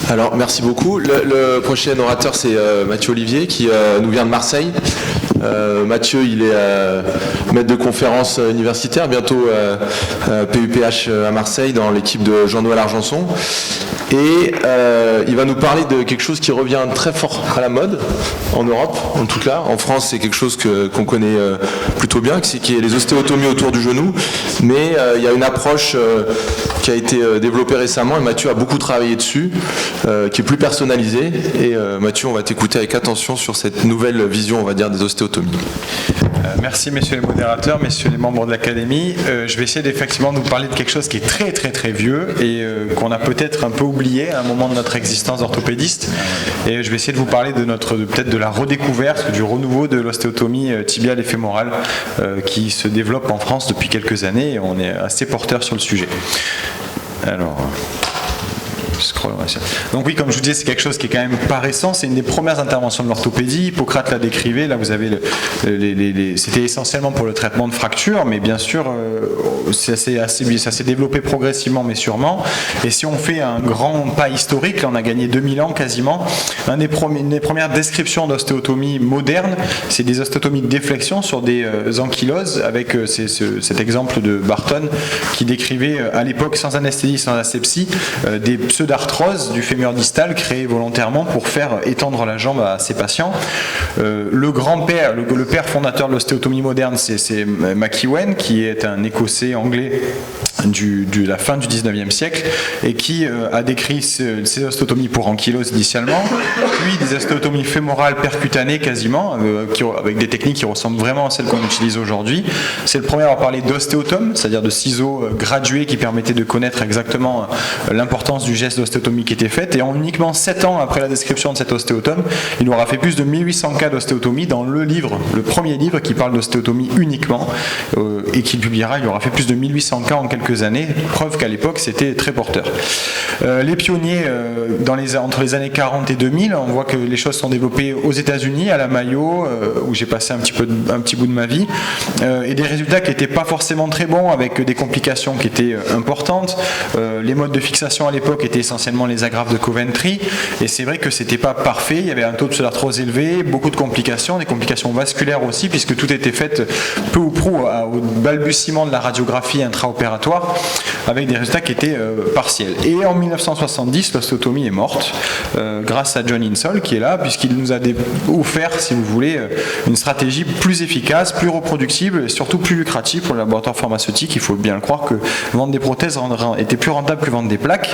Alors, merci beaucoup. Le prochain orateur, c'est Mathieu Olivier, qui nous vient de Marseille. Mathieu, il est maître de conférence universitaire, bientôt PUPH à Marseille, dans l'équipe de Jean-Noël Argenson. Et il va nous parler de quelque chose qui revient très fort à la mode, en Europe, en tout cas. En France, c'est quelque chose qu'on connaît plutôt bien, qui est les ostéotomies autour du genou. Mais il y a une approche qui a été développée récemment, et Mathieu a beaucoup travaillé dessus, qui est plus personnalisée. Et Mathieu, on va t'écouter avec attention sur cette nouvelle vision, on va dire, des ostéotomies. Merci messieurs les modérateurs, messieurs les membres de l'académie. Je vais essayer d'effectivement de vous parler de quelque chose qui est très très très vieux et qu'on a peut-être un peu oublié à un moment de notre existence d'orthopédiste. Et je vais essayer de vous parler de peut-être de la redécouverte, du renouveau de l'ostéotomie tibiale et fémorale qui se développe en France depuis quelques années et on est assez porteur sur le sujet. Alors... Donc oui, comme je vous disais, c'est quelque chose qui est quand même pas récent, c'est une des premières interventions de l'orthopédie. Hippocrate l'a décrivé, là vous avez c'était essentiellement pour le traitement de fractures, mais bien sûr ça s'est développé progressivement mais sûrement. Et si on fait un grand pas historique, là on a gagné 2000 ans quasiment, une des premières descriptions d'ostéotomie moderne, c'est des ostéotomies de déflexion sur des ankyloses, avec cet exemple de Barton qui décrivait à l'époque sans anesthésie, sans asepsie, des d'arthrose du fémur distal créé volontairement pour faire étendre la jambe à ses patients. Le grand-père, le père fondateur de l'ostéotomie moderne, c'est McEwen, qui est un Écossais anglais de la fin du 19e siècle et qui a décrit ces ostéotomies pour ankylose initialement, puis des ostéotomies fémorales percutanées quasiment, avec des techniques qui ressemblent vraiment à celles qu'on utilise aujourd'hui. C'est le premier à parler d'ostéotome, c'est-à-dire de ciseaux gradués qui permettaient de connaître exactement l'importance du geste d'ostéotomie qui était faite. Et en uniquement 7 ans après la description de cet ostéotome, il aura fait plus de 1800 cas d'ostéotomie dans le premier livre qui parle d'ostéotomie uniquement et qu'il publiera. Il aura fait plus de 1800 cas en quelques années, preuve qu'à l'époque c'était très porteur. Les pionniers entre les années 40 et 2000, on voit que les choses sont développées aux États-Unis, à la Mayo, où j'ai passé un petit bout de ma vie, et des résultats qui n'étaient pas forcément très bons, avec des complications qui étaient importantes. Les modes de fixation à l'époque étaient essentiellement les agrafes de Coventry, et c'est vrai que c'était pas parfait. Il y avait un taux de pseudarthrose élevé, beaucoup de complications, des complications vasculaires aussi, puisque tout était fait peu ou prou au balbutiement de la radiographie intraopératoire, avec des résultats qui étaient partiels. Et en 1970, l'ostéotomie est morte, grâce à John Insull qui est là, puisqu'il nous a offert, si vous voulez, une stratégie plus efficace, plus reproductible et surtout plus lucrative pour le laboratoire pharmaceutique. Il faut bien le croire que vendre des prothèses était plus rentable que vendre des plaques,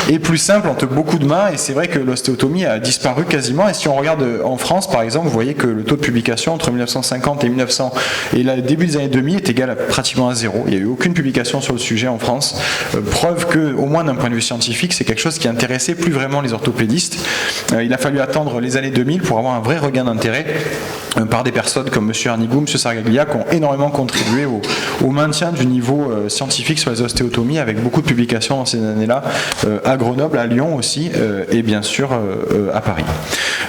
et plus simple entre beaucoup de mains. Et c'est vrai que l'ostéotomie a disparu quasiment. Et si on regarde en France, par exemple, vous voyez que le taux de publication entre 1950 et 1900 et le début des années 2000 est égal pratiquement à zéro. Il n'y a eu aucune publication sur le sujet en France. Preuve que, au moins d'un point de vue scientifique, c'est quelque chose qui intéressait plus vraiment les orthopédistes. Il a fallu attendre les années 2000 pour avoir un vrai regain d'intérêt par des personnes comme M. Arnigou, M. Sargaglia, qui ont énormément contribué au maintien du niveau scientifique sur les ostéotomies, avec beaucoup de publications dans ces années-là, à Grenoble, à Lyon aussi, et bien sûr à Paris.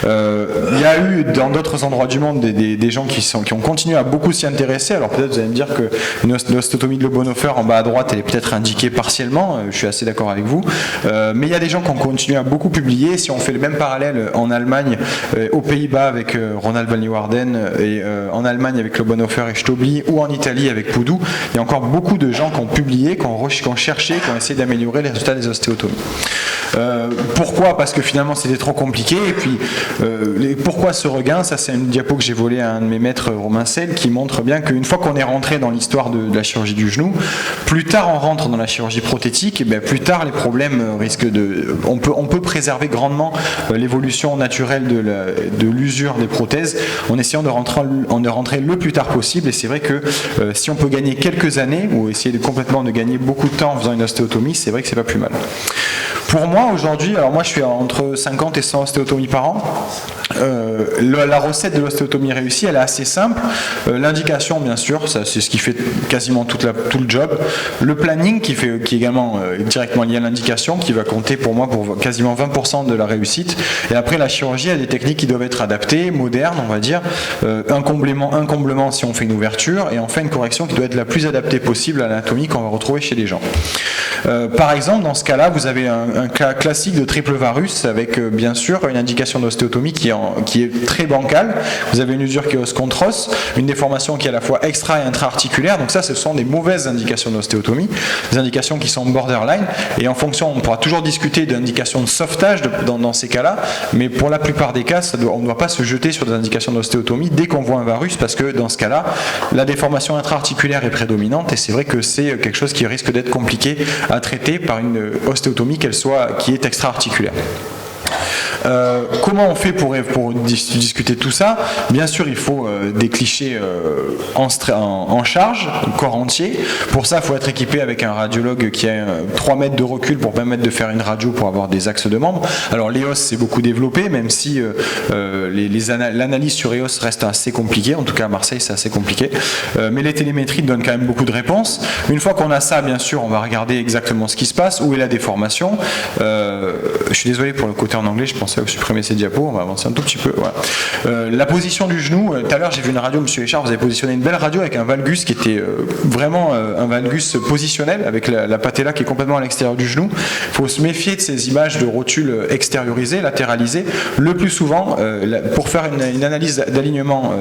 Il y a eu dans d'autres endroits du monde des gens qui ont continué à beaucoup s'y intéresser. Alors peut-être vous allez me dire que l'ostéotomie de Bonhoeffer en bas à droite, elle est peut-être indiquée partiellement, je suis assez d'accord avec vous, mais il y a des gens qui ont continué à beaucoup publier. Si on fait le même parallèle en Allemagne, aux Pays-Bas avec Ronald van Leeuwarden, et en Allemagne avec le Bonhoeffer et Stobli, ou en Italie avec Poudou, il y a encore beaucoup de gens qui ont publié, qui ont cherché, qui ont essayé d'améliorer les résultats des ostéotomies. Pourquoi ? Parce que finalement c'était trop compliqué. Et puis pourquoi ce regain ? Ça, c'est une diapo que j'ai volée à un de mes maîtres, Romain Selle, qui montre bien qu'une fois qu'on est rentré dans l'histoire de la chirurgie du genou, plus tard on rentre dans la chirurgie prothétique, et bien plus tard les problèmes risquent de... On peut préserver grandement l'évolution naturelle de l'usure des prothèses en essayant de rentrer le plus tard possible. Et c'est vrai que si on peut gagner quelques années, ou essayer complètement de gagner beaucoup de temps en faisant une ostéotomie, c'est vrai que c'est pas plus mal. Pour moi aujourd'hui, alors moi je suis entre 50 et 100 ostéotomies par an. La recette de l'ostéotomie réussie, elle est assez simple. L'indication, bien sûr, ça, c'est ce qui fait quasiment tout le job. Le planning, qui est également directement lié à l'indication, qui va compter pour moi pour quasiment 20% de la réussite. Et après, la chirurgie, il y a des techniques qui doivent être adaptées, modernes, on va dire. Un comblement si on fait une ouverture, et enfin une correction qui doit être la plus adaptée possible à l'anatomie qu'on va retrouver chez les gens. Par exemple, dans ce cas-là, vous avez un cas classique de triple varus avec bien sûr une indication d'ostéotomie qui est très bancale. Vous avez une usure qui est os contre os, une déformation qui est à la fois extra et intra-articulaire. Donc ça, ce sont des mauvaises indications d'ostéotomie, des indications qui sont borderline. Et en fonction, on pourra toujours discuter d'indications de sauvetage dans ces cas-là, mais pour la plupart des cas, on ne doit pas se jeter sur des indications d'ostéotomie dès qu'on voit un varus, parce que dans ce cas-là, la déformation intra-articulaire est prédominante, et c'est vrai que c'est quelque chose qui risque d'être compliqué à traiter par une ostéotomie qui est extra-articulaire. Comment on fait pour discuter tout ça? Bien sûr, il faut des clichés en charge, corps entier. Pour ça, il faut être équipé avec un radiologue qui a 3 mètres de recul pour permettre de faire une radio pour avoir des axes de membres. Alors l'EOS c'est beaucoup développé, même si l'analyse sur EOS reste assez compliquée. En tout cas à Marseille c'est assez compliqué. Mais les télémétries donnent quand même beaucoup de réponses. Une fois qu'on a ça, bien sûr, on va regarder exactement ce qui se passe, où est la déformation. Je suis désolé pour le côté en anglais, je pensais supprimer ces diapos, on va avancer un tout petit peu. Voilà. La position du genou, tout à l'heure j'ai vu une radio, monsieur Échard, vous avez positionné une belle radio avec un valgus qui était vraiment un valgus positionnel, avec la patella qui est complètement à l'extérieur du genou. Il faut se méfier de ces images de rotules extériorisées, latéralisées. Le plus souvent, pour faire une analyse d'alignement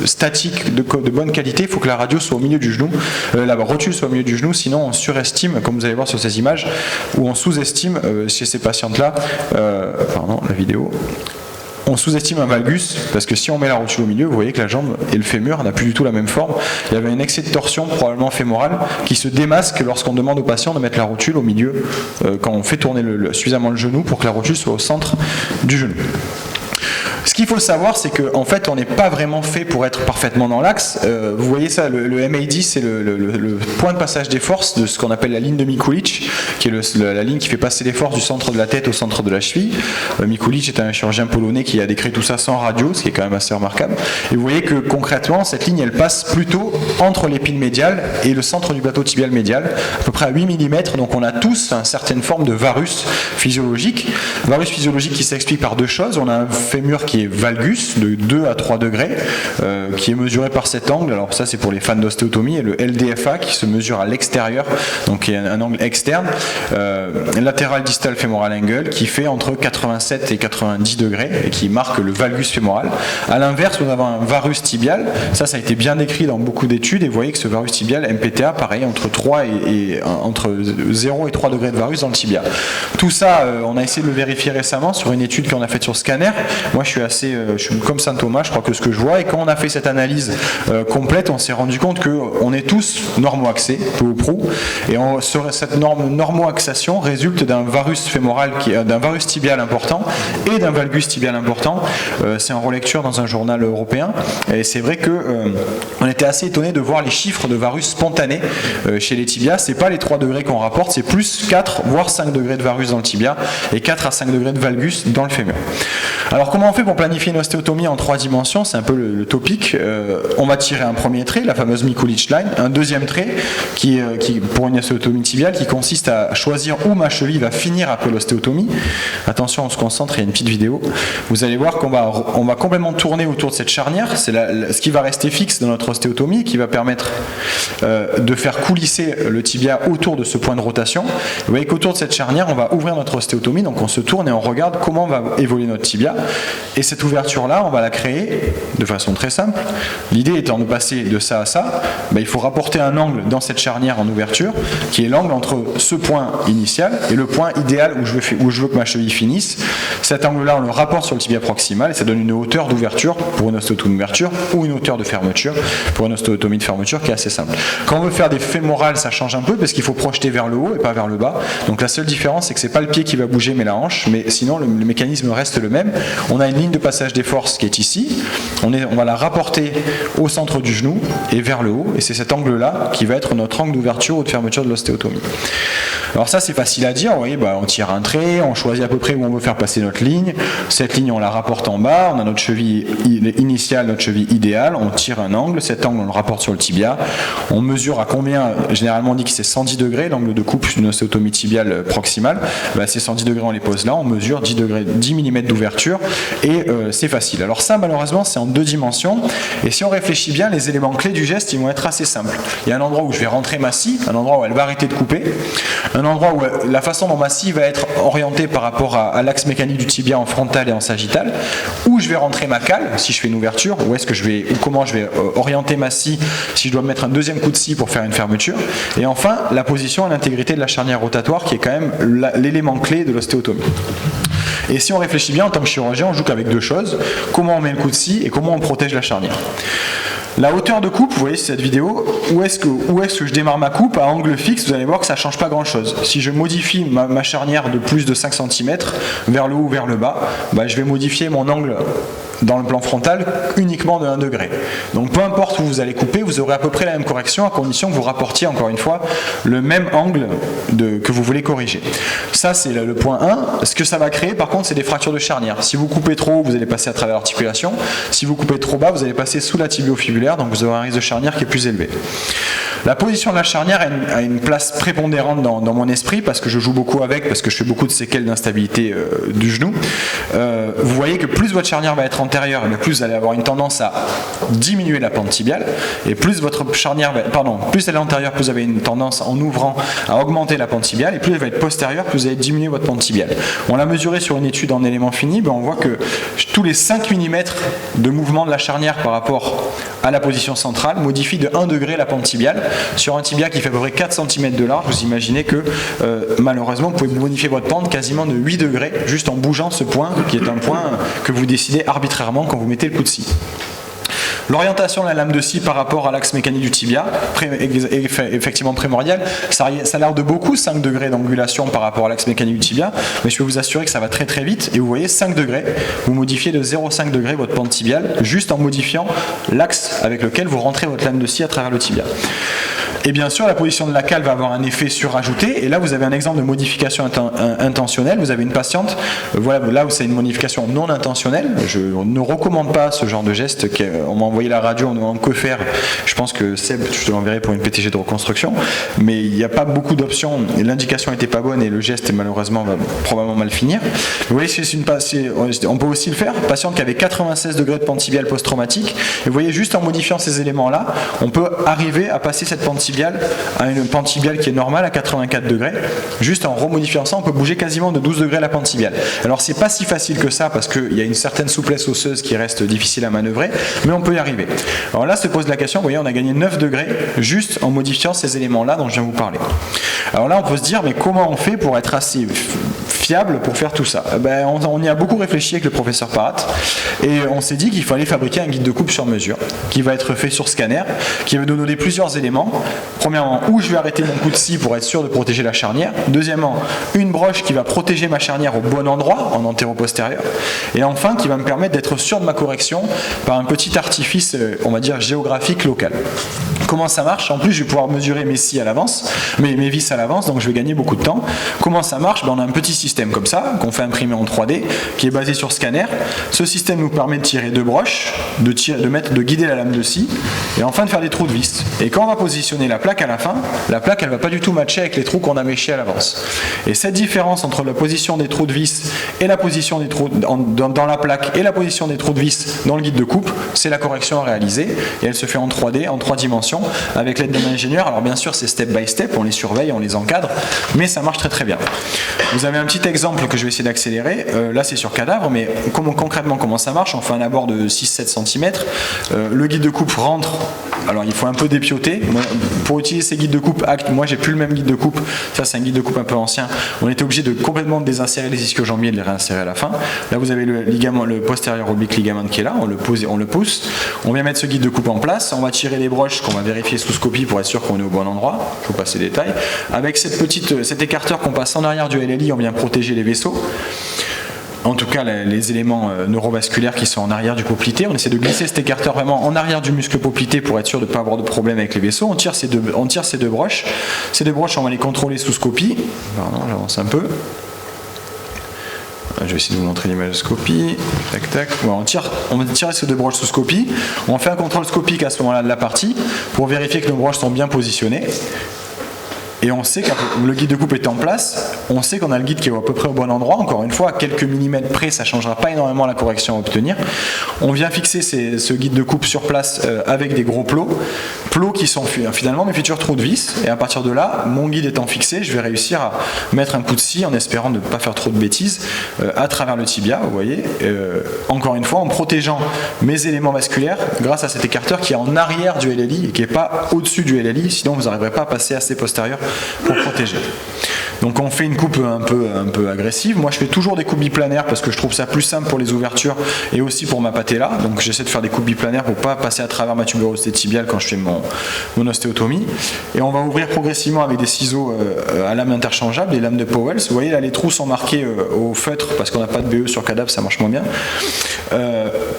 statique de bonne qualité, il faut que la radio soit au milieu du genou, la rotule soit au milieu du genou, sinon on surestime, comme vous allez voir sur ces images, ou on sous-estime chez ces patientes-là, la vidéo, on sous-estime un valgus, parce que si on met la rotule au milieu, vous voyez que la jambe et le fémur n'a plus du tout la même forme. Il y avait un excès de torsion, probablement fémorale, qui se démasque lorsqu'on demande au patient de mettre la rotule au milieu, quand on fait tourner suffisamment le genou pour que la rotule soit au centre du genou. Ce qu'il faut savoir, c'est qu'en fait, on n'est pas vraiment fait pour être parfaitement dans l'axe. Vous voyez ça, le MAD, c'est le point de passage des forces de ce qu'on appelle la ligne de Mikulicz, qui est la ligne qui fait passer les forces du centre de la tête au centre de la cheville. Mikulicz est un chirurgien polonais qui a décrit tout ça sans radio, ce qui est quand même assez remarquable. Et vous voyez que concrètement, cette ligne, elle passe plutôt entre l'épine médiale et le centre du plateau tibial médial, à peu près à 8 mm. Donc on a tous une certaine forme de varus physiologique. Varus physiologique qui s'explique par deux choses. On a un fémur qui est valgus de 2 à 3 degrés, qui est mesuré par cet angle. Alors ça c'est pour les fans d'ostéotomie, et le LDFA qui se mesure à l'extérieur, donc qui est un angle externe, latéral distal femoral angle, qui fait entre 87 et 90 degrés et qui marque le valgus fémoral. À l'inverse, nous avons un varus tibial. Ça a été bien décrit dans beaucoup d'études, et vous voyez que ce varus tibial MPTA, pareil, entre 0 et 3 degrés de varus dans le tibia. Tout ça, on a essayé de le vérifier récemment sur une étude qu'on a faite sur scanner. Moi je suis comme Saint Thomas, je crois que ce que je vois, et quand on a fait cette analyse complète, on s'est rendu compte qu'on est tous normo-axés, peu ou prou, et cette normo-axation résulte d'un varus fémoral, d'un varus tibial important et d'un valgus tibial important. C'est en relecture dans un journal européen, et c'est vrai qu'on était assez étonné de voir les chiffres de varus spontanés chez les tibias. C'est pas les 3 degrés qu'on rapporte, c'est plus 4 voire 5 degrés de varus dans le tibia et 4 à 5 degrés de valgus dans le fémur. Alors comment on fait pour planifier une ostéotomie en 3 dimensions? C'est un peu le topic. On va tirer un premier trait, la fameuse Mikulicz line, un deuxième trait qui pour une ostéotomie tibiale, qui consiste à choisir où ma cheville va finir après l'ostéotomie. Attention, on se concentre, il y a une petite vidéo. Vous allez voir qu'on va complètement tourner autour de cette charnière. C'est ce qui va rester fixe dans notre ostéotomie et qui va permettre de faire coulisser le tibia autour de ce point de rotation. Vous voyez qu'autour de cette charnière, on va ouvrir notre ostéotomie, donc on se tourne et on regarde comment va évoluer notre tibia. Et cette ouverture-là, on va la créer de façon très simple. L'idée étant de passer de ça à ça, il faut rapporter un angle dans cette charnière en ouverture, qui est l'angle entre ce point initial et le point idéal où je veux que ma cheville finisse. Cet angle-là, on le rapporte sur le tibia proximal, et ça donne une hauteur d'ouverture pour une ostéotomie d'ouverture, ou une hauteur de fermeture pour une ostéotomie de fermeture, qui est assez simple. Quand on veut faire des fémorales, ça change un peu, parce qu'il faut projeter vers le haut et pas vers le bas. Donc la seule différence, c'est que c'est pas le pied qui va bouger, mais la hanche. Mais sinon, le mécanisme reste le même. On a une ligne de passage des forces qui est ici, on va la rapporter au centre du genou et vers le haut, et c'est cet angle-là qui va être notre angle d'ouverture ou de fermeture de l'ostéotomie. Alors ça c'est facile à dire, vous voyez, on tire un trait, on choisit à peu près où on veut faire passer notre ligne, cette ligne on la rapporte en bas, on a notre cheville initiale, notre cheville idéale, on tire un angle, cet angle on le rapporte sur le tibia, on mesure à combien, généralement on dit que c'est 110 degrés, l'angle de coupe d'une ostéotomie tibiale proximale, ces 110 degrés on les pose là, on mesure 10 mm d'ouverture, et et c'est facile. Alors ça, malheureusement, c'est en 2 dimensions, et si on réfléchit bien, les éléments clés du geste, ils vont être assez simples. Il y a un endroit où je vais rentrer ma scie, un endroit où elle va arrêter de couper, un endroit où la façon dont ma scie va être orientée par rapport à l'axe mécanique du tibia en frontal et en sagittal, où je vais rentrer ma cale, si je fais une ouverture, ou comment je vais orienter ma scie, si je dois mettre un deuxième coup de scie pour faire une fermeture, et enfin, la position et l'intégrité de la charnière rotatoire, qui est quand même l'élément clé de l'ostéotomie. Et si on réfléchit bien, en tant que chirurgien, on joue qu'avec 2 choses, comment on met le coup de scie et comment on protège la charnière. La hauteur de coupe, vous voyez sur cette vidéo, où est-ce que je démarre ma coupe à angle fixe, vous allez voir que ça ne change pas grand-chose. Si je modifie ma charnière de plus de 5 cm, vers le haut ou vers le bas, je vais modifier mon angle dans le plan frontal uniquement de 1 degré. Donc peu importe où vous allez couper, vous aurez à peu près la même correction à condition que vous rapportiez encore une fois le même angle que vous voulez corriger. Ça c'est le point 1. Ce que ça va créer par contre c'est des fractures de charnière. Si vous coupez trop haut, vous allez passer à travers l'articulation. Si vous coupez trop bas, vous allez passer sous la tibiofibulaire, donc vous aurez un risque de charnière qui est plus élevé. La position de la charnière a une place prépondérante dans mon esprit parce que je joue beaucoup avec, parce que je fais beaucoup de séquelles d'instabilité du genou. Vous voyez que plus votre charnière va être antérieure, mais plus vous allez avoir une tendance à diminuer la pente tibiale, et plus votre charnière plus elle est antérieure, plus vous avez une tendance en ouvrant à augmenter la pente tibiale, et plus elle va être postérieure, plus vous allez diminuer votre pente tibiale. On l'a mesuré sur une étude en éléments finis, on voit que tous les 5 mm de mouvement de la charnière par rapport à la position centrale modifie de 1 degré la pente tibiale. Sur un tibia qui fait à peu près 4 cm de large, vous imaginez que malheureusement vous pouvez modifier votre pente quasiment de 8 degrés juste en bougeant ce point qui est un point que vous décidez arbitrairement quand vous mettez le coup de scie. L'orientation de la lame de scie par rapport à l'axe mécanique du tibia est effectivement primordial. Ça a l'air de beaucoup, 5 degrés d'angulation par rapport à l'axe mécanique du tibia, mais je peux vous assurer que ça va très très vite. Et vous voyez, 5 degrés, vous modifiez de 0,5 degrés votre pente tibiale juste en modifiant l'axe avec lequel vous rentrez votre lame de scie à travers le tibia. Et bien sûr, la position de la cale va avoir un effet surajouté. Et là, vous avez un exemple de modification intentionnelle. Vous avez une patiente, voilà, là où c'est une modification non intentionnelle. Je ne recommande pas ce genre de geste. On m'a envoyé la radio, on ne demande que faire. Je pense que Seb, je te l'enverrai pour une PTG de reconstruction. Mais il n'y a pas beaucoup d'options. L'indication n'était pas bonne et le geste, malheureusement, va probablement mal finir. Vous voyez, on peut aussi le faire. Patiente qui avait 96 degrés de pente tibiale post-traumatique. Et vous voyez, juste en modifiant ces éléments-là, on peut arriver à passer cette pente tibiale à une pente tibiale qui est normale à 84 degrés. Juste en remodifiant ça, on peut bouger quasiment de 12 degrés la pente tibiale. Alors c'est pas si facile que ça parce qu'il y a une certaine souplesse osseuse qui reste difficile à manœuvrer, mais on peut y arriver. Alors là se pose la question, vous voyez, on a gagné 9 degrés juste en modifiant ces éléments-là dont je viens vous parler. Alors là on peut se dire, mais comment on fait pour être assez fiable pour faire tout ça? On y a beaucoup réfléchi avec le professeur Parat et on s'est dit qu'il fallait fabriquer un guide de coupe sur mesure qui va être fait sur scanner, qui va nous donner plusieurs éléments. Premièrement, où je vais arrêter mon coup de scie pour être sûr de protéger la charnière. Deuxièmement, une broche qui va protéger ma charnière au bon endroit, en antéro-postérieur. Et enfin, qui va me permettre d'être sûr de ma correction par un petit artifice, on va dire, géographique local. Comment ça marche? En plus, je vais pouvoir mesurer mes scies à l'avance, mes vis à l'avance, donc je vais gagner beaucoup de temps. Comment ça marche? On a un petit système comme ça, qu'on fait imprimer en 3D, qui est basé sur scanner. Ce système nous permet de tirer 2 broches, de guider la lame de scie, et enfin de faire des trous de vis. Et quand on va positionner la plaque à la fin, la plaque elle va pas du tout matcher avec les trous qu'on a méchés à l'avance. Et cette différence entre la position des trous de vis et la position des trous dans la plaque et la position des trous de vis dans le guide de coupe, c'est la correction à réaliser et elle se fait en 3D, en 3 dimensions avec l'aide d'un ingénieur. Alors bien sûr c'est step by step, on les surveille, on les encadre, mais ça marche très très bien. Vous avez un petit exemple que je vais essayer d'accélérer, là c'est sur cadavre, mais concrètement comment ça marche? On fait un abord de 6-7 cm, le guide de coupe rentre, alors il faut un peu dépioter. Pour utiliser ces guides de coupe Act, moi j'ai plus le même guide de coupe, ça c'est un guide de coupe un peu ancien, on était obligé de complètement désinsérer les ischio-jambiers et de les réinsérer à la fin. Là vous avez le ligament, le postérieur oblique ligament qui est là, on le pose et on le pousse. On vient mettre ce guide de coupe en place, on va tirer les broches qu'on va vérifier sous scopie pour être sûr qu'on est au bon endroit, je vous passe les détails. Avec cet écarteur qu'on passe en arrière du LLI, on vient protéger les vaisseaux. En tout cas les éléments neurovasculaires qui sont en arrière du poplité. On essaie de glisser cet écarteur vraiment en arrière du muscle poplité pour être sûr de ne pas avoir de problème avec les vaisseaux. On tire ces deux broches. Ces 2 broches, on va les contrôler sous scopie. Pardon, j'avance un peu. Je vais essayer de vous montrer l'image de scopie. Tac, tac. Bon, on va tirer ces 2 broches sous scopie. On fait un contrôle scopique à ce moment-là de la partie pour vérifier que nos broches sont bien positionnées. Et on sait que le guide de coupe est en place, on sait qu'on a le guide qui est à peu près au bon endroit. Encore une fois, à quelques millimètres près, ça ne changera pas énormément la correction à obtenir. On vient fixer ce guide de coupe sur place avec des gros plots qui sont finalement mes futurs trous de vis. Et à partir de là, mon guide étant fixé, je vais réussir à mettre un coup de scie en espérant ne pas faire trop de bêtises à travers le tibia, vous voyez. Encore une fois, en protégeant mes éléments vasculaires grâce à cet écarteur qui est en arrière du LLI et qui n'est pas au-dessus du LLI, sinon vous n'arriverez pas à passer assez postérieur pour protéger. Donc on fait une coupe un peu agressive. Moi je fais toujours des coupes biplanaires parce que je trouve ça plus simple pour les ouvertures et aussi pour ma patella. Donc j'essaie de faire des coupes biplanaires pour ne pas passer à travers ma tuberosité tibiale quand je fais mon ostéotomie. Et on va ouvrir progressivement avec des ciseaux à lame interchangeable, des lames de Powell. Vous voyez là les trous sont marqués au feutre parce qu'on n'a pas de BE sur cadavre, ça marche moins bien.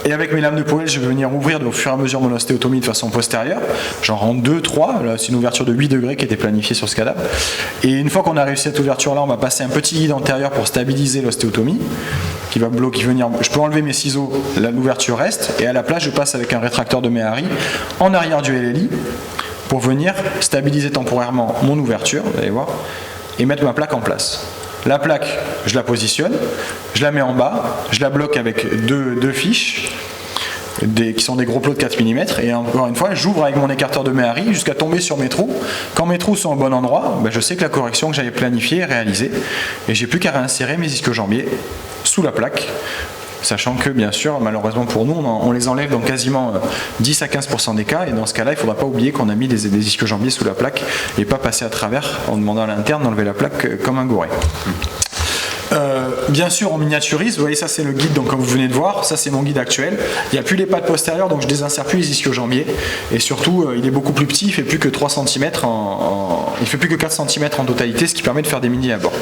Et avec mes lames de Powell, je vais venir ouvrir au fur et à mesure mon ostéotomie de façon postérieure, genre en 2, 3, là c'est une ouverture de 8 degrés qui était planifiée sur ce cadavre. Et une fois qu'on a réussi cette ouverture là, on va passer un petit guide antérieur pour stabiliser l'ostéotomie qui va venir. Je peux enlever mes ciseaux, l'ouverture reste, et à la place je passe avec un rétracteur de Méhari en arrière du LLI pour venir stabiliser temporairement mon ouverture, vous allez voir, et mettre ma plaque en place. La plaque, je la positionne, je la mets en bas, je la bloque avec deux fiches qui sont des gros plots de 4 mm, et encore une fois j'ouvre avec mon écarteur de Méhari jusqu'à tomber sur mes trous. Quand mes trous sont au bon endroit, je sais que la correction que j'avais planifiée est réalisée et j'ai plus qu'à réinsérer mes ischio-jambiers sous la plaque, sachant que bien sûr malheureusement pour nous on les enlève dans quasiment 10 à 15% des cas, et dans ce cas là il ne faudra pas oublier qu'on a mis des ischio-jambiers sous la plaque et pas passer à travers en demandant à l'interne d'enlever la plaque comme un goré. Bien sûr on miniaturise, vous voyez ça c'est le guide, donc comme vous venez de voir, ça c'est mon guide actuel. Il n'y a plus les pattes postérieures, donc je désinsère plus les ischio-jambiers, et surtout il est beaucoup plus petit, il fait plus que 3 cm il fait plus que 4 cm en totalité, ce qui permet de faire des mini à bord.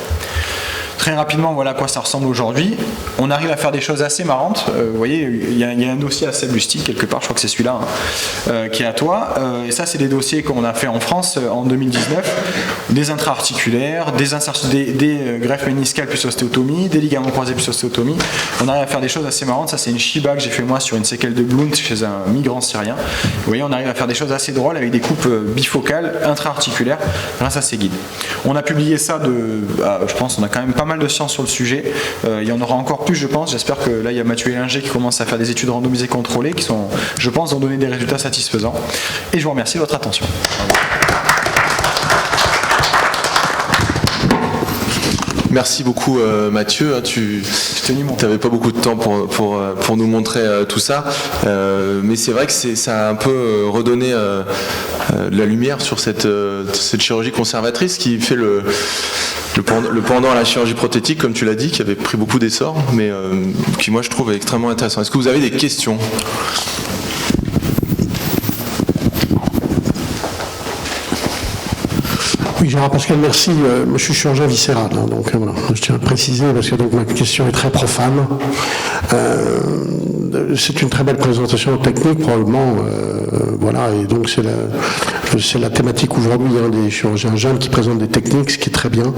Très rapidement, voilà à quoi ça ressemble aujourd'hui. On arrive à faire des choses assez marrantes. Vous voyez, il y a un dossier à Seb Lustig quelque part, je crois que c'est celui-là qui est à toi. Et ça, c'est des dossiers qu'on a fait en France en 2019. Des intra-articulaires, des greffes méniscales plus ostéotomie, des ligaments croisés plus ostéotomie. On arrive à faire des choses assez marrantes. Ça, c'est une Shiba que j'ai fait moi sur une séquelle de Blount chez un migrant syrien. Vous voyez, on arrive à faire des choses assez drôles avec des coupes bifocales, intra-articulaires, grâce à ces guides. On a publié ça je pense, on a quand même pas mal de sciences sur le sujet. Il y en aura encore plus, je pense. J'espère que là, il y a Mathieu Hélinger qui commence à faire des études randomisées contrôlées qui sont, je pense, vont donner des résultats satisfaisants. Et je vous remercie de votre attention. Merci beaucoup Mathieu, tu n'avais pas beaucoup de temps pour nous montrer tout ça, mais c'est vrai que ça a un peu redonné de la lumière sur cette chirurgie conservatrice qui fait le pendant à la chirurgie prothétique, comme tu l'as dit, qui avait pris beaucoup d'essor, mais qui moi je trouve extrêmement intéressant. Est-ce que vous avez des questions ? Oui, Gérard Pascal, merci. Moi, je suis chirurgien viscéral, hein, donc voilà, je tiens à le préciser parce que donc ma question est très profane. C'est une très belle présentation technique, probablement, voilà, et donc c'est la thématique aujourd'hui des chirurgiens jeunes qui présentent des techniques, ce qui est très bien.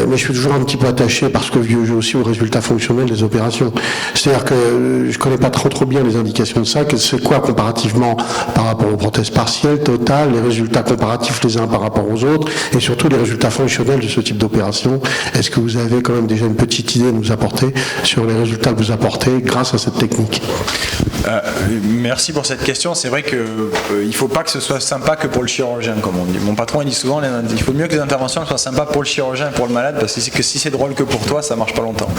Mais je suis toujours un petit peu attaché, parce que vieux jeu aussi, aux résultats fonctionnels des opérations. C'est-à-dire que je connais pas trop bien les indications de ça. C'est quoi comparativement par rapport aux prothèses partielles, totales, les résultats comparatifs les uns par rapport aux autres, et surtout les résultats fonctionnels de ce type d'opération. Est-ce que vous avez quand même déjà une petite idée à nous apporter sur les résultats que vous apportez grâce à cette technique ? Merci pour cette question. C'est vrai qu'il ne faut pas que ce soit sympa que pour le chirurgien, comme on dit. Mon patron il dit souvent il faut mieux que les interventions soient sympas pour le chirurgien et pour le malade, parce que si c'est drôle que pour toi, ça ne marche pas longtemps.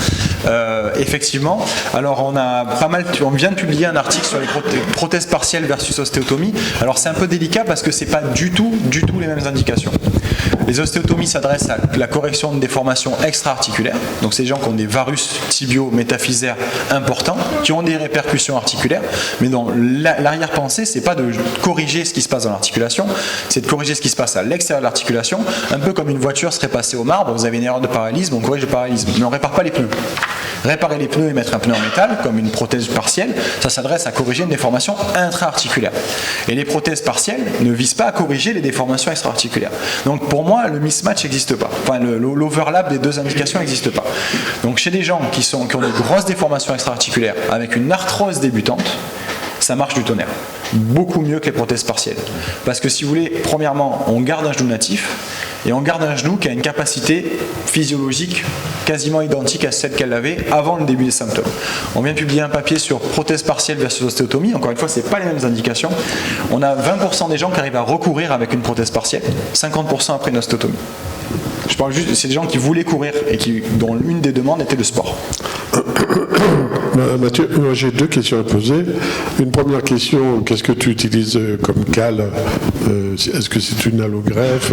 Effectivement, alors on vient de publier un article sur les prothèses partielles versus ostéotomie. Alors c'est un peu délicat parce que ce n'est pas du tout les mêmes indications. Les ostéotomies s'adressent à la correction de déformations extra-articulaires, donc c'est des gens qui ont des varus tibiaux métaphysaires importants, qui ont des répercussions articulaires, mais dans l'arrière-pensée, c'est pas de corriger ce qui se passe dans l'articulation, c'est de corriger ce qui se passe à l'extérieur de l'articulation, un peu comme une voiture serait passée au marbre, vous avez une erreur de paralysme, on corrige le paralysme, mais on ne répare pas les pneus. Réparer les pneus et mettre un pneu en métal, comme une prothèse partielle, ça s'adresse à corriger une déformation intra-articulaire. Et les prothèses partielles ne visent pas à corriger les déformations extra-articulaires. Donc pour moi, le mismatch n'existe pas. Enfin, l'overlap des deux indications n'existe pas. Donc chez des gens qui ont des grosses déformations extra-articulaires avec une arthrose débutante, ça marche du tonnerre. Beaucoup mieux que les prothèses partielles. Parce que si vous voulez, premièrement, on garde un genou natif, Et on garde un genou qui a une capacité physiologique quasiment identique à celle qu'elle avait avant le début des symptômes. On vient de publier un papier sur prothèse partielle versus ostéotomie. Encore une fois, ce n'est pas les mêmes indications. On a 20% des gens qui arrivent à recourir avec une prothèse partielle, 50% après une ostéotomie. Je parle juste, c'est des gens qui voulaient courir et dont une des demandes était le sport. Mathieu, j'ai 2 questions à poser. Une première question, qu'est-ce que tu utilises comme cale? Est-ce que c'est une allogreffe?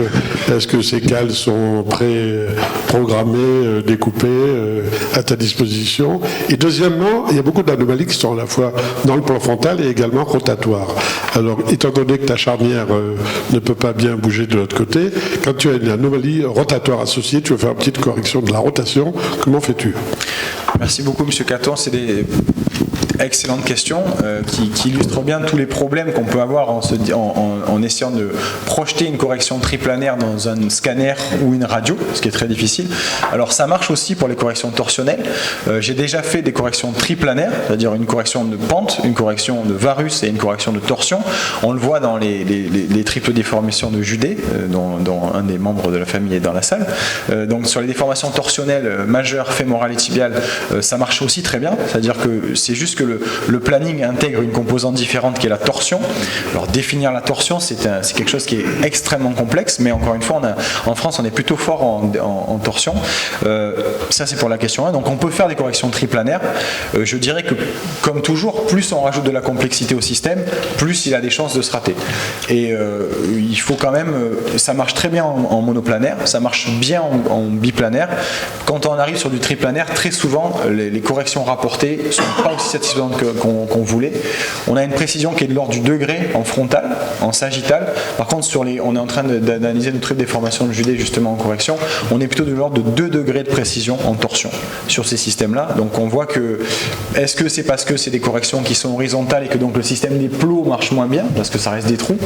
Est-ce que ces cales sont pré-programmées, découpées, à ta disposition? Et deuxièmement, il y a beaucoup d'anomalies qui sont à la fois dans le plan frontal et également rotatoires. Alors, étant donné que ta charnière ne peut pas bien bouger de l'autre côté, quand tu as une anomalie rotatoire associée, tu veux faire une petite correction de la rotation, comment fais-tu? Merci beaucoup, M. Caton. C'est des excellentes questions qui illustrent bien tous les problèmes qu'on peut avoir en essayant de projeter une correction triplanaire dans un scanner ou une radio, ce qui est très difficile. Alors ça marche aussi pour les corrections torsionnelles. J'ai déjà fait des corrections triplanaires, c'est-à-dire une correction de pente, une correction de varus et une correction de torsion. On le voit dans les triples déformations de Judet, dont un des membres de la famille est dans la salle. Donc sur les déformations torsionnelles majeures, fémorales et tibiales, ça marche aussi très bien, c'est-à-dire que c'est juste que le planning intègre une composante différente qui est la torsion. Alors définir la torsion, c'est quelque chose qui est extrêmement complexe, mais encore une fois, en France, on est plutôt fort en torsion. Ça, c'est pour la question 1. Donc on peut faire des corrections triplanaires. Je dirais que, comme toujours, plus on rajoute de la complexité au système, plus il a des chances de se rater. Et il faut quand même... Ça marche très bien en monoplanaire, ça marche bien en biplanaire. Quand on arrive sur du triplanaire, très souvent, les corrections rapportées ne sont pas aussi satisfaisantes qu'on voulait. On a une précision qui est de l'ordre du degré en frontal, en sagittal. Par contre, on est en train d'analyser notre triple déformation de Judet justement en correction. On est plutôt de l'ordre de 2 degrés de précision en torsion sur ces systèmes-là. Donc on voit que, est-ce que c'est parce que c'est des corrections qui sont horizontales et que donc le système des plots marche moins bien, parce que ça reste des trous.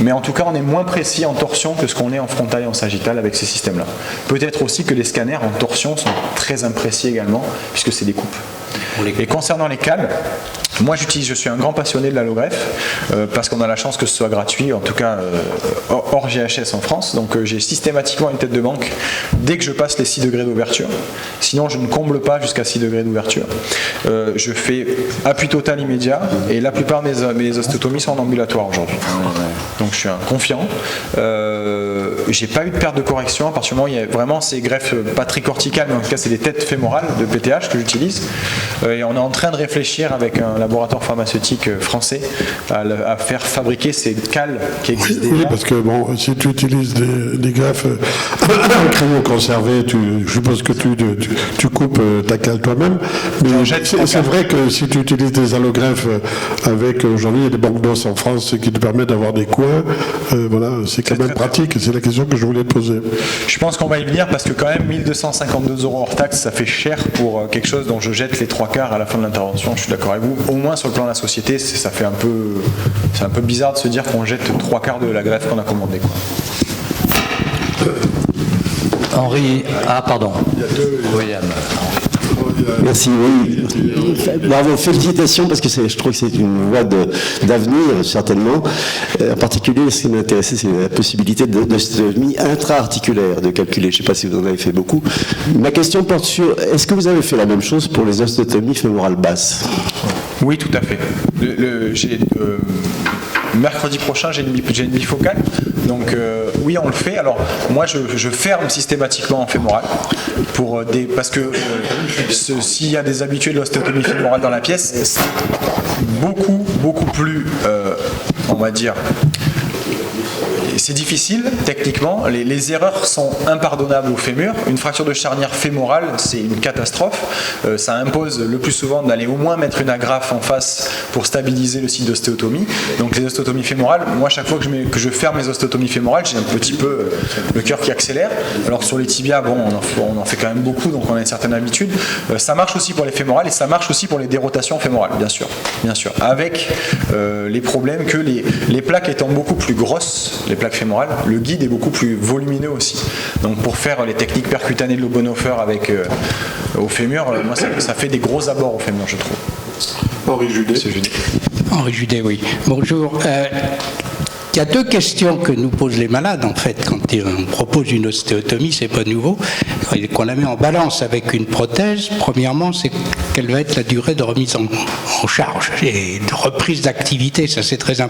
Mais en tout cas, on est moins précis en torsion que ce qu'on est en frontal et en sagittal avec ces systèmes-là. Peut-être aussi que les scanners en torsion sont très imprécis également, puisque c'est des coupes. Et concernant les cales, moi je suis un grand passionné de l'allogreffe parce qu'on a la chance que ce soit gratuit, en tout cas hors GHS en France. Donc j'ai systématiquement une tête de banque dès que je passe les 6 degrés d'ouverture. Sinon je ne comble pas jusqu'à 6 degrés d'ouverture. Je fais appui total immédiat et la plupart de mes ostéotomies sont en ambulatoire aujourd'hui. Donc je suis un confiant. J'ai pas eu de perte de correction à partir du moment où il y a vraiment ces greffes pas tricorticales, mais en tout cas c'est des têtes fémorales de PTH que j'utilise. Et on est en train de réfléchir avec un laboratoire pharmaceutique français à faire fabriquer ces cales qui existent déjà. Oui, parce que bon, si tu utilises des greffes crayon conservé, je suppose que tu coupes ta cale toi-même. Mais c'est vrai que si tu utilises des allogreffes avec, aujourd'hui, il y a des banques d'os en France qui te permettent d'avoir des coins. Voilà, c'est quand même pratique. C'est la question que je voulais te poser. Je pense qu'on va y venir parce que quand même 1 252 € hors taxe, ça fait cher pour quelque chose dont je jette les 3 quarts à la fin de l'intervention. Je suis d'accord avec vous. Au moins sur le plan de la société, c'est un peu bizarre de se dire qu'on jette 3 quarts de la greffe qu'on a commandée, quoi. Henri, pardon. William. Merci, oui. Bravo, félicitations, parce que je trouve que c'est une voie d'avenir, certainement. En particulier, ce qui m'intéressait, c'est la possibilité d'ostéotomie intra-articulaire, de calculer. Je ne sais pas si vous en avez fait beaucoup. Ma question porte sur, est-ce que vous avez fait la même chose pour les ostéotomies fémorales basses? Oui, tout à fait. Mercredi prochain, j'ai une bifocale. Donc oui, on le fait. Alors moi, je ferme systématiquement en fémoral parce que s'il y a des habitués de l'ostéotomie fémorale dans la pièce, c'est beaucoup plus, on va dire, c'est difficile techniquement, les erreurs sont impardonnables au fémur. Une fracture de charnière fémorale, c'est une catastrophe. Ça impose le plus souvent d'aller au moins mettre une agrafe en face pour stabiliser le site d'ostéotomie. Donc les ostéotomies fémorales, moi chaque fois que je ferme mes ostéotomies fémorales, j'ai un petit peu le cœur qui accélère. Alors que sur les tibias, bon, on en fait quand même beaucoup, donc on a une certaine habitude. Ça marche aussi pour les fémorales et ça marche aussi pour les dérotations fémorales, bien sûr. Avec les problèmes que les plaques étant beaucoup plus grosses, les plaques fémorales, le guide est beaucoup plus volumineux aussi. Donc pour faire les techniques percutanées de l'Oberhofer avec au fémur, moi ça fait des gros abords au fémur, je trouve. Henri Judet. Henri Judet, oui. Bonjour. y a deux questions que nous posent les malades, en fait, quand on propose une ostéotomie, c'est pas nouveau, qu'on la met en balance avec une prothèse. Premièrement, c'est quelle va être la durée de remise en charge et de reprise d'activité, ça c'est très important.